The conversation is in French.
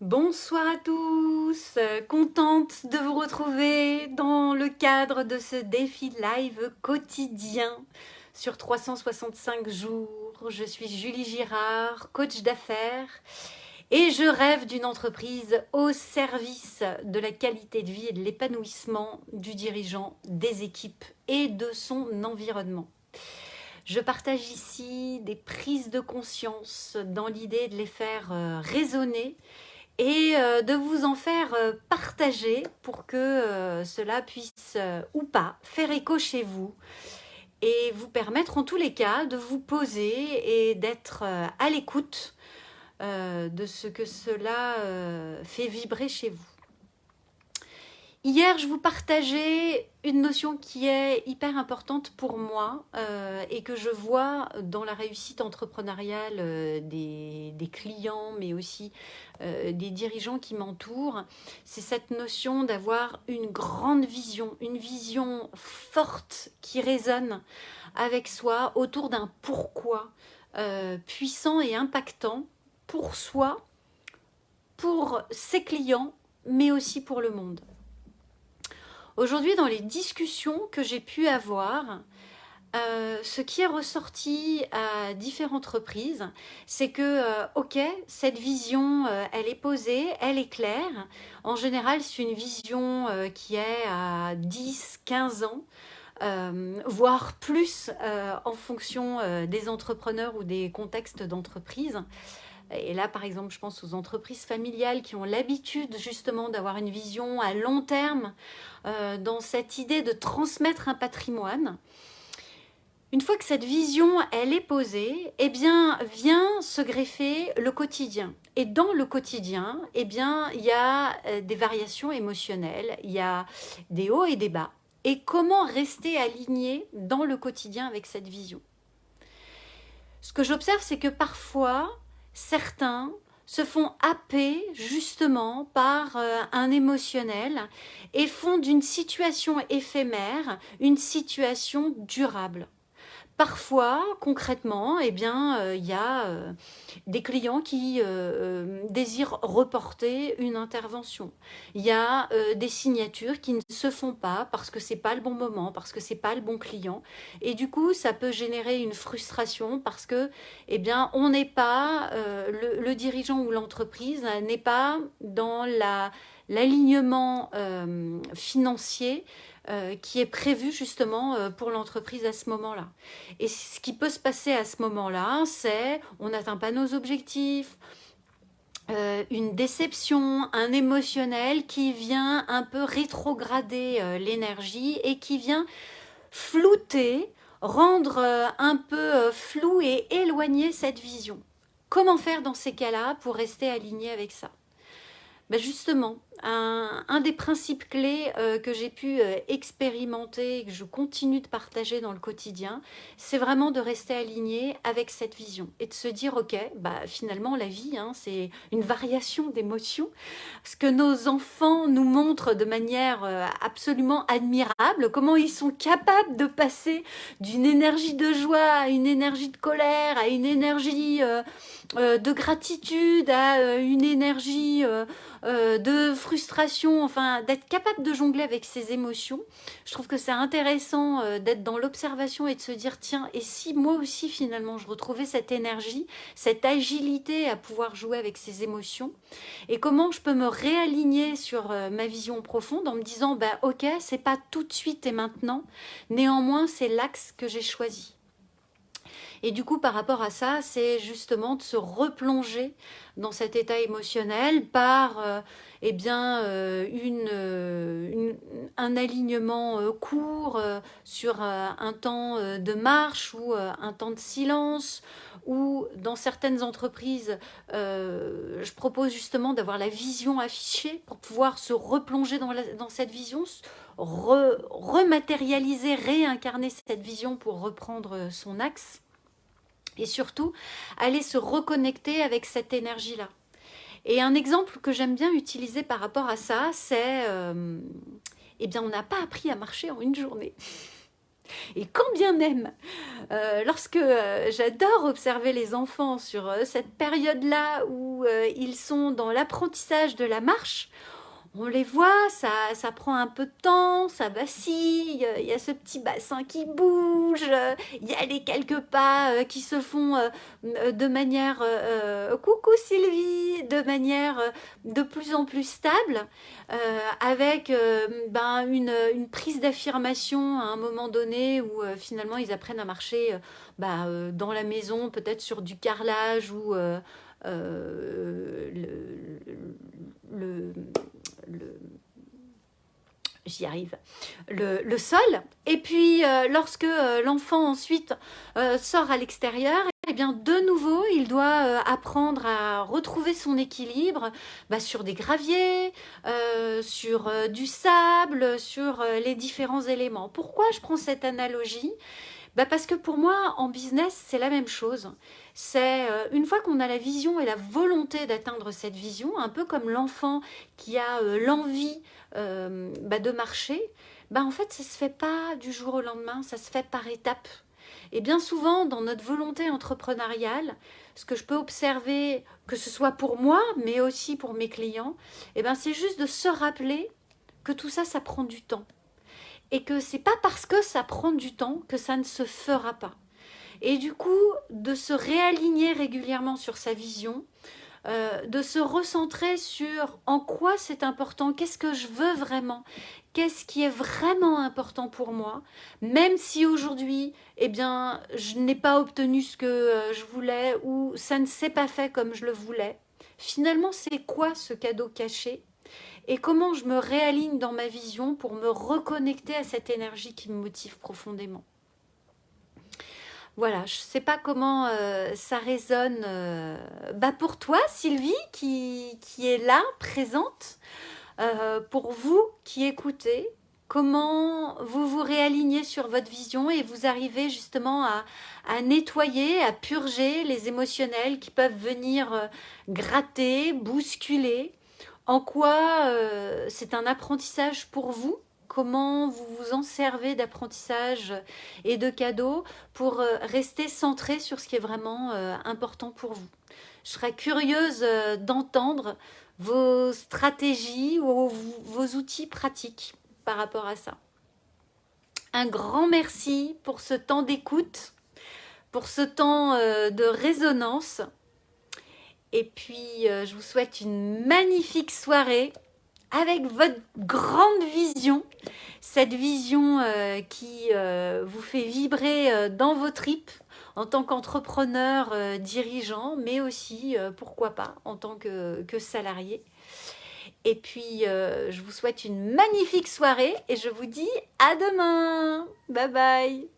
Bonsoir à tous, contente de vous retrouver dans le cadre de ce défi live quotidien sur 365 jours. Je suis Julie Girard, coach d'affaires et je rêve d'une entreprise au service de la qualité de vie et de l'épanouissement du dirigeant, des équipes et de son environnement. Je partage ici des prises de conscience dans l'idée de les faire résonner et de vous en faire partager pour que cela puisse ou pas faire écho chez vous et vous permettre en tous les cas de vous poser et d'être à l'écoute de ce que cela fait vibrer chez vous. Hier, je vous partageais une notion qui est hyper importante pour moi et que je vois dans la réussite entrepreneuriale des clients, mais aussi des dirigeants qui m'entourent. C'est cette notion d'avoir une grande vision, une vision forte qui résonne avec soi autour d'un pourquoi puissant et impactant pour soi, pour ses clients, mais aussi pour le monde. Aujourd'hui, dans les discussions que j'ai pu avoir, ce qui est ressorti à différentes reprises, c'est que, ok, cette vision, elle est posée, elle est claire. En général, c'est une vision qui est à 10, 15 ans, voire plus en fonction des entrepreneurs ou des contextes d'entreprise. Et là, par exemple, je pense aux entreprises familiales qui ont l'habitude justement d'avoir une vision à long terme dans cette idée de transmettre un patrimoine. Une fois que cette vision, elle est posée, eh bien, vient se greffer le quotidien. Et dans le quotidien, eh bien, il y a des variations émotionnelles, il y a des hauts et des bas. Et comment rester aligné dans le quotidien avec cette vision? Ce que j'observe, c'est que parfois, certains se font happer justement par un émotionnel et font d'une situation éphémère une situation durable. Parfois, concrètement, eh bien, y a des clients qui désirent reporter une intervention. Il y a des signatures qui ne se font pas parce que c'est pas le bon moment, parce que c'est pas le bon client. Et du coup, ça peut générer une frustration parce que, eh bien, on n'est pas, le dirigeant ou l'entreprise n'est pas dans l'alignement financier qui est prévu justement pour l'entreprise à ce moment-là. Et ce qui peut se passer à ce moment-là, c'est on n'atteint pas nos objectifs, une déception, un émotionnel qui vient un peu rétrograder l'énergie et qui vient flouter, rendre un peu flou et éloigner cette vision. Comment faire dans ces cas-là pour rester aligné avec ça? Ben justement, un des principes clés que j'ai pu expérimenter et que je continue de partager dans le quotidien, c'est vraiment de rester aligné avec cette vision et de se dire, ok, bah, finalement la vie, hein, c'est une variation d'émotions. Ce que nos enfants nous montrent de manière absolument admirable, comment ils sont capables de passer d'une énergie de joie à une énergie de colère, à une énergie de gratitude, à une énergie de frustration, enfin d'être capable de jongler avec ses émotions. Je trouve que c'est intéressant d'être dans l'observation et de se dire tiens, et si moi aussi finalement je retrouvais cette énergie, cette agilité à pouvoir jouer avec ses émotions, et comment je peux me réaligner sur ma vision profonde en me disant bah ok, c'est pas tout de suite et maintenant, néanmoins c'est l'axe que j'ai choisi. Et du coup, par rapport à ça, c'est justement de se replonger dans cet état émotionnel par eh bien, un alignement court sur un temps de marche ou un temps de silence, ou dans certaines entreprises, je propose justement d'avoir la vision affichée pour pouvoir se replonger dans cette vision, rematérialiser, réincarner cette vision pour reprendre son axe. Et surtout, aller se reconnecter avec cette énergie-là. Et un exemple que j'aime bien utiliser par rapport à ça, c'est, eh bien, on n'a pas appris à marcher en une journée. Et quand bien même, lorsque j'adore observer les enfants sur cette période-là où ils sont dans l'apprentissage de la marche, on les voit, ça prend un peu de temps, ça vacille, il y a ce petit bassin qui bouge, il y a les quelques pas qui se font de manière coucou Sylvie, de manière de plus en plus stable, avec une prise d'affirmation à un moment donné où finalement ils apprennent à marcher dans la maison, peut-être sur du carrelage ou le, le- j'y arrive, le sol. Et puis, lorsque l'enfant ensuite sort à l'extérieur, eh bien, de nouveau, il doit apprendre à retrouver son équilibre sur des graviers, sur du sable, sur les différents éléments. Pourquoi je prends cette analogie? Parce que pour moi, en business, c'est la même chose. C'est une fois qu'on a la vision et la volonté d'atteindre cette vision, un peu comme l'enfant qui a l'envie de marcher, en fait, ça ne se fait pas du jour au lendemain, ça se fait par étapes. Et bien souvent, dans notre volonté entrepreneuriale, ce que je peux observer, que ce soit pour moi, mais aussi pour mes clients, c'est juste de se rappeler que tout ça, ça prend du temps et que c'est pas parce que ça prend du temps que ça ne se fera pas. Et du coup, de se réaligner régulièrement sur sa vision, de se recentrer sur en quoi c'est important, qu'est-ce que je veux vraiment, qu'est-ce qui est vraiment important pour moi, même si aujourd'hui, je n'ai pas obtenu ce que je voulais ou ça ne s'est pas fait comme je le voulais. Finalement, c'est quoi ce cadeau caché et comment je me réaligne dans ma vision pour me reconnecter à cette énergie qui me motive profondément. Voilà, je ne sais pas comment ça résonne pour toi, Sylvie, qui est là, présente, pour vous qui écoutez, comment vous vous réalignez sur votre vision et vous arrivez justement à nettoyer, à purger les émotionnels qui peuvent venir gratter, bousculer. En quoi c'est un apprentissage pour vous? Comment vous vous en servez d'apprentissage et de cadeaux pour rester centré sur ce qui est vraiment important pour vous? Je serais curieuse d'entendre vos stratégies ou vos outils pratiques par rapport à ça. Un grand merci pour ce temps d'écoute, pour ce temps de résonance. Et puis, je vous souhaite une magnifique soirée avec votre grande vision, cette vision qui vous fait vibrer dans vos tripes en tant qu'entrepreneur dirigeant, mais aussi, pourquoi pas, en tant que salarié. Et puis, je vous souhaite une magnifique soirée et je vous dis à demain. Bye bye.